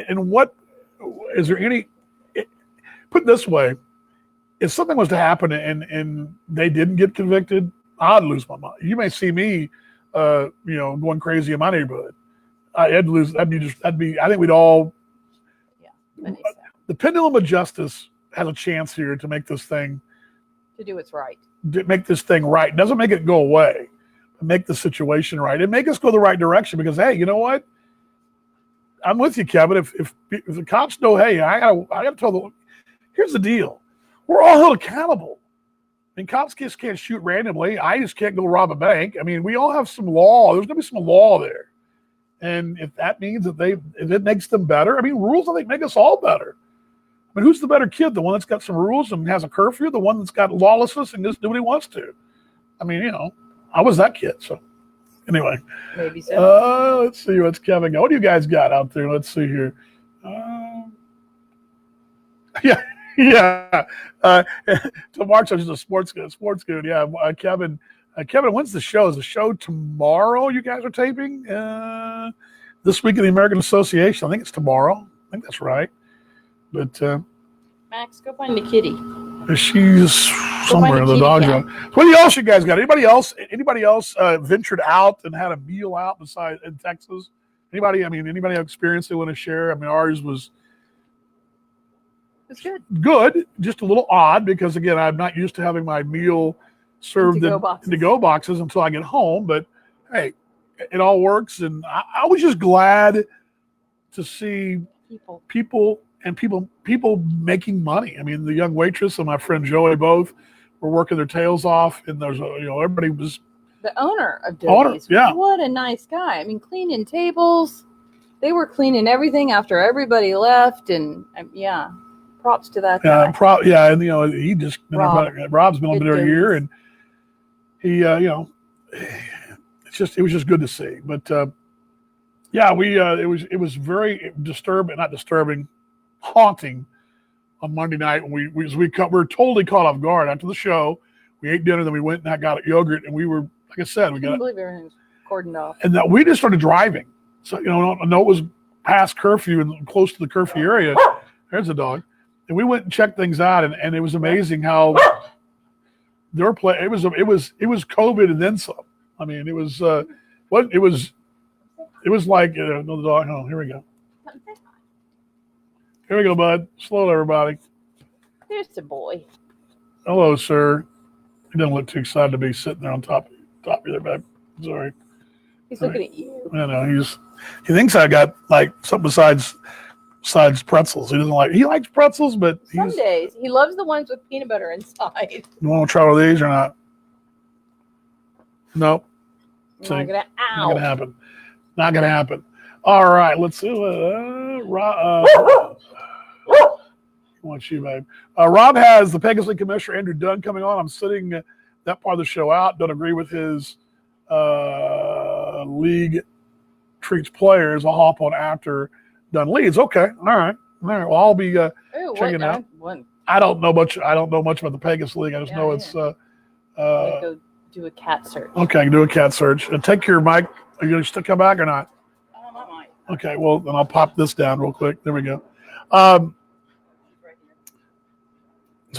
and what is there any? Put it this way: if something was to happen and they didn't get convicted, I'd lose my mind. You may see me, going crazy in my neighborhood. I'd lose. I think we'd all. Yeah, the pendulum of justice has a chance here to make this thing. To do what's right. Make this thing right. It doesn't make it go away. But make the situation right and make us go the right direction. Because hey, you know what? I'm with you, Kevin. If the cops know, hey, I gotta tell them. Here's the deal. We're all held accountable. I mean, cops just can't shoot randomly. I just can't go rob a bank. I mean, we all have some law. There's going to be some law there. And if that means if it makes them better, I mean, rules, I think, make us all better. I mean, who's the better kid? The one that's got some rules and has a curfew, the one that's got lawlessness and just do what he wants to? I mean, I was that kid. So anyway, Maybe so. let's see what's Kevin got. What do you guys got out there? Let's see here. Yeah, yeah. So Mark's just a sports good. Yeah, Kevin. Kevin, when's the show? Is the show tomorrow? You guys are taping this week in the American Association. I think it's tomorrow. I think that's right. But Max, go find the kitty. she's somewhere in the dog room. What else you guys got? Anybody else ventured out and had a meal out besides in Texas? Anybody experienced it, want to share? I mean, ours was It's good. good, just a little odd because again, I'm not used to having my meal served in to-go boxes until I get home. But hey, it all works, and I was just glad to see people making money. I mean, the young waitress and my friend Joey both were working their tails off, and there's everybody was the owner of Doty's. Yeah, what a nice guy. I mean, cleaning tables, they were cleaning everything after everybody left, and yeah. Props to that guy. And he just Rob's been on there a year, and he it was just good to see. But it was very disturbing, haunting on Monday night when we were totally caught off guard after the show. We ate dinner, then we went and got yogurt, and we were, like I said, I couldn't believe everything was cordoned off, and that we just started driving. So I know it was past curfew and close to the curfew area. There's a dog. And we went and checked things out, and it was amazing how it was COVID and then some. I mean, it was like another dog. Oh, here we go. Here we go, bud. Slow, everybody. There's the boy. Hello, sir. He doesn't look too excited to be sitting there on top of you there, babe. Sorry. He's looking at you. I know he thinks I got like something besides pretzels. He likes pretzels, but some days he loves the ones with peanut butter inside. You want to try one of these or not? Nope. Not gonna happen. Not gonna happen. All right, let's see. Want you, babe. Rob has the Pegasus League Commissioner Andrew Dunn coming on. I'm sitting that part of the show out. Don't agree with his league treats players. I'll hop on after Dunn leads. Okay. All right. Well, I'll be checking it out. I don't know much about the Pegasus League. I just know it's go do a cat search. Okay, do a cat search. Take your mic. Are you going to still come back or not? I might. Okay, well, then I'll pop this down real quick. There we go. So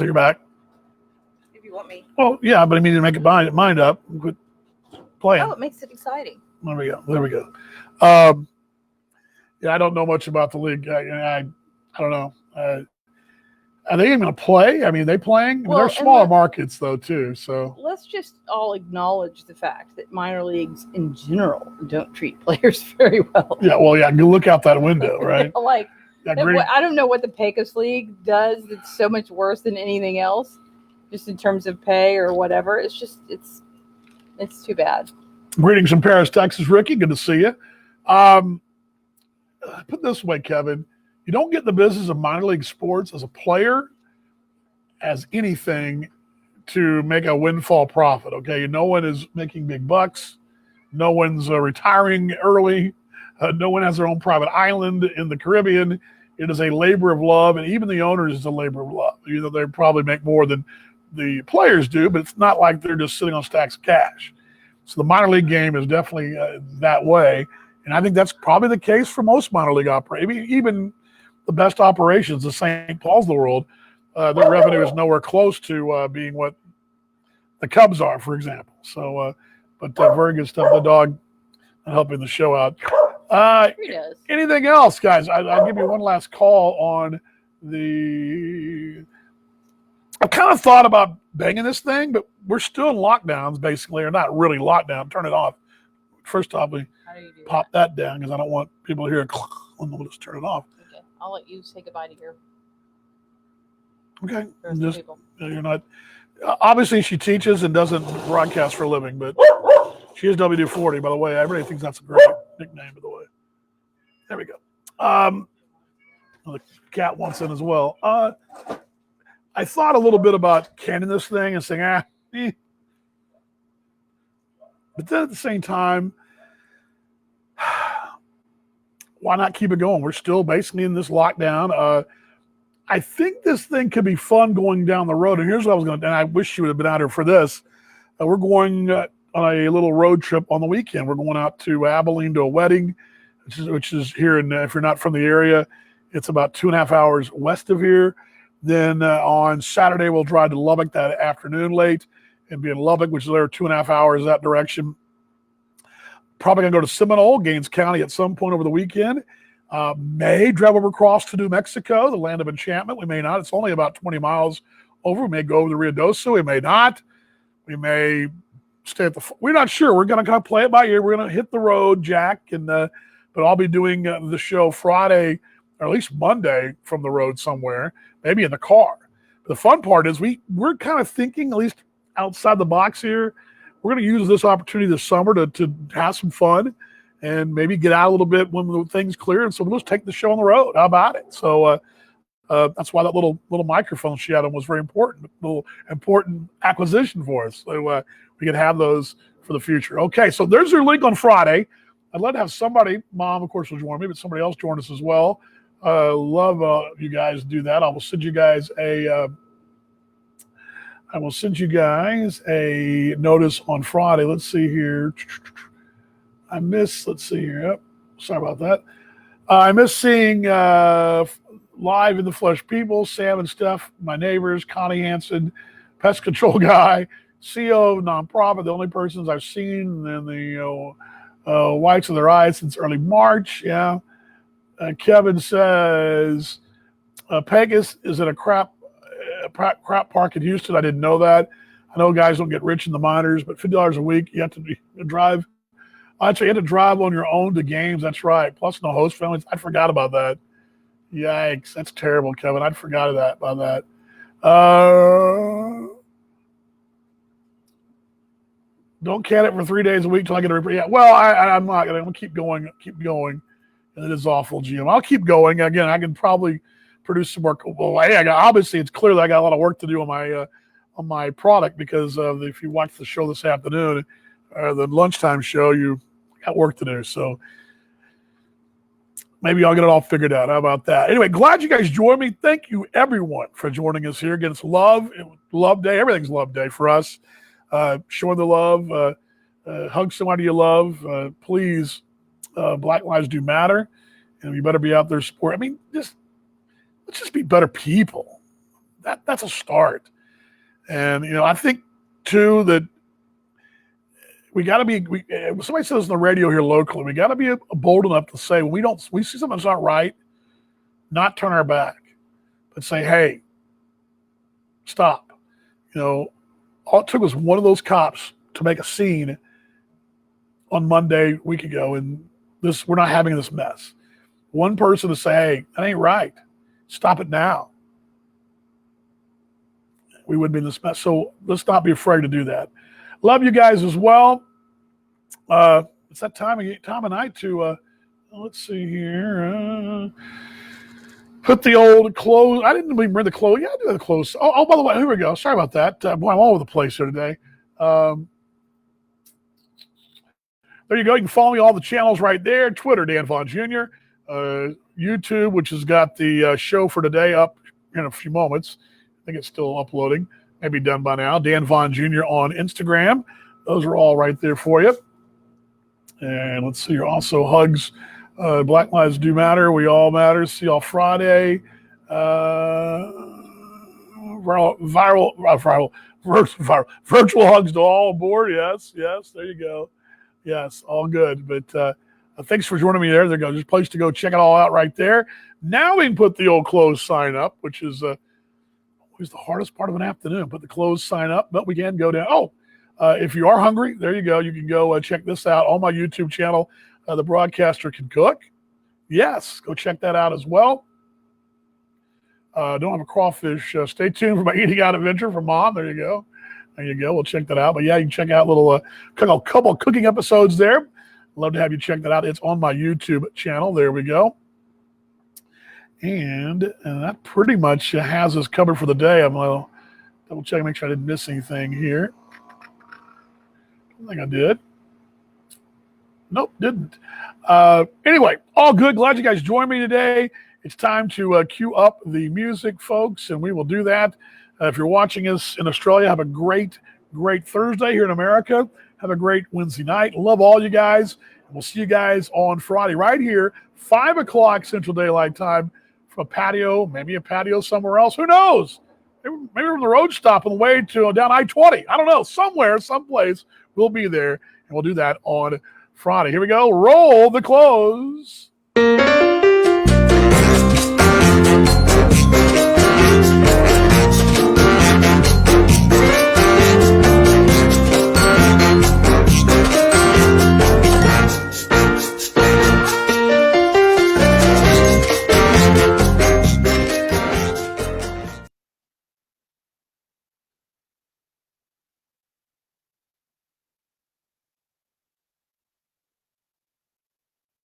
you're back? If you want me. Well, yeah, but I mean, to make it mind up. Quit playing. Oh, it makes it exciting. There we go. Yeah, I don't know much about the league. I don't know. Are they even going to play? I mean, they playing? They're smaller markets, though, too. So let's just all acknowledge the fact that minor leagues in general don't treat players very well. Yeah, well, yeah, you look out that window, right? I don't know what the Pecos League does that's so much worse than anything else, just in terms of pay or whatever. It's just it's too bad. Greetings from Paris, Texas, Ricky. Good to see you. Put it this way, Kevin. You don't get in the business of minor league sports as a player as anything to make a windfall profit, okay? No one is making big bucks. No one's retiring early. No one has their own private island in the Caribbean. It is a labor of love, and even the owners is a labor of love. They probably make more than the players do, but it's not like they're just sitting on stacks of cash. So the minor league game is definitely that way, and I think that's probably the case for most minor league operators. Even the best operations, the St. Paul's of the world, their revenue is nowhere close to being what the Cubs are, for example. So, but very good stuff. The dog helping the show out. Anything else, guys? I'll give you one last call on the. I've kind of thought about banging this thing, but we're still in lockdowns, basically, or not really lockdown. Turn it off. First off, we pop that down because I don't want people to hear it. We'll just turn it off. Okay, I'll let you say goodbye to your. Okay, you're not. Obviously, she teaches and doesn't broadcast for a living, but she is WD-40, by the way. Everybody thinks that's a great nickname, by the way. There we go. The cat wants in as well. I thought a little bit about canning this thing and saying, eh. But then at the same time, why not keep it going? We're still basically in this lockdown. I think this thing could be fun going down the road. And here's what I was going to, and I wish you would have been out here for this. We're going on a little road trip on the weekend. We're going out to Abilene to a wedding, which is here. And if you're not from the area, it's about 2.5 hours west of here. Then on Saturday, we'll drive to Lubbock that afternoon late and be in Lubbock, which is there 2.5 hours that direction. Probably going to go to Seminole, Gaines County at some point over the weekend. May drive over across to New Mexico, the land of enchantment. We may not. It's only about 20 miles over. We may go over to Ruidoso. We may not. We may stay at we're not sure. We're going to kind of play it by ear. We're going to hit the road, Jack, and but I'll be doing the show Friday or at least Monday from the road somewhere, maybe in the car. But the fun part is we're kind of thinking, at least outside the box here, we're going to use this opportunity this summer to have some fun and maybe get out a little bit when the things clear. And so we'll just take the show on the road. How about it? So that's why that little microphone she had on was very important, a little important acquisition for us. So we can have those for the future. Okay, so there's your link on Friday. I'd love to have somebody, Mom, of course, will join me, but somebody else join us as well. Love you guys do that. I will send you guys a notice on Friday. Let's see here. Let's see here. Oh, sorry about that. I miss seeing live in the flesh people, Sam and Steph, my neighbors, Connie Hansen, pest control guy, CO nonprofit, the only persons I've seen in the whites of their eyes since early March. Yeah. Kevin says, Pegasus is at a crap park in Houston. I didn't know that. I know guys don't get rich in the minors, but $50 a week, you have to drive. Actually, you had to drive on your own to games. That's right. Plus no host families. I forgot about that. Yikes. That's terrible, Kevin. I'd forgot about that. Don't can it for 3 days a week till I get a report. Yeah, well, I'm not going to keep going. And it is awful, Jim. I'll keep going. Again, I can probably produce some more. Well, hey, obviously, it's clear that I got a lot of work to do on my product because if you watch the show this afternoon, the lunchtime show, you got work to do. So maybe I'll get it all figured out. How about that? Anyway, glad you guys joined me. Thank you, everyone, for joining us here. Again, it's love day. Everything's love day for us. Showing the love. Hug somebody you love. Please, Black Lives Do Matter. And you better be out there supporting. I mean, let's just be better people. That's a start. And, I think, too, that we got to be, somebody says on the radio here locally, we got to be bold enough to say, when we see something that's not right, not turn our back, but say, hey, stop. All it took was one of those cops to make a scene on Monday, a week ago, and we're not having this mess. One person to say, hey, that ain't right. Stop it now. We wouldn't be in this mess. So let's not be afraid to do that. Love you guys as well. It's that time of night to, let's see here. Put the old clothes. I didn't even bring the clothes. Yeah, I do have the clothes. Oh, by the way, here we go. Sorry about that. Boy, I'm all over the place here today. There you go. You can follow me on all the channels right there. Twitter, Dan Vaughn Jr. YouTube, which has got the show for today up in a few moments. I think it's still uploading. Maybe done by now. Dan Vaughn Jr. on Instagram. Those are all right there for you. And let's see here. Also, hugs. Black Lives Do Matter. We all matter. See y'all Friday. Virtual hugs to all aboard. Yes. There you go. Yes, all good. But thanks for joining me there. There you go. There's a place to go check it all out right there. Now we can put the old closed sign up, which is always the hardest part of an afternoon. Put the closed sign up, but we can go down. If you are hungry, there you go. You can go check this out on my YouTube channel. The Broadcaster Can Cook. Yes, go check that out as well. Don't have a crawfish. Stay tuned for my eating out adventure from Mom. There you go. We'll check that out. But yeah, you can check out a couple cooking episodes there. Love to have you check that out. It's on my YouTube channel. There we go. And that pretty much has us covered for the day. I'm going to double check, make sure I didn't miss anything here. I think I did. Nope, didn't. Anyway, all good. Glad you guys joined me today. It's time to cue up the music, folks, and we will do that. If you're watching us in Australia, have a great Thursday. Here in America, have a great Wednesday night. Love all you guys. We'll see you guys on Friday right here, 5 o'clock Central Daylight Time, from a patio, maybe a patio somewhere else. Who knows? Maybe from the road stop on the way to down I-20. I don't know. Somewhere, someplace, we'll be there, and we'll do that on Friday. Here we go. Roll the close.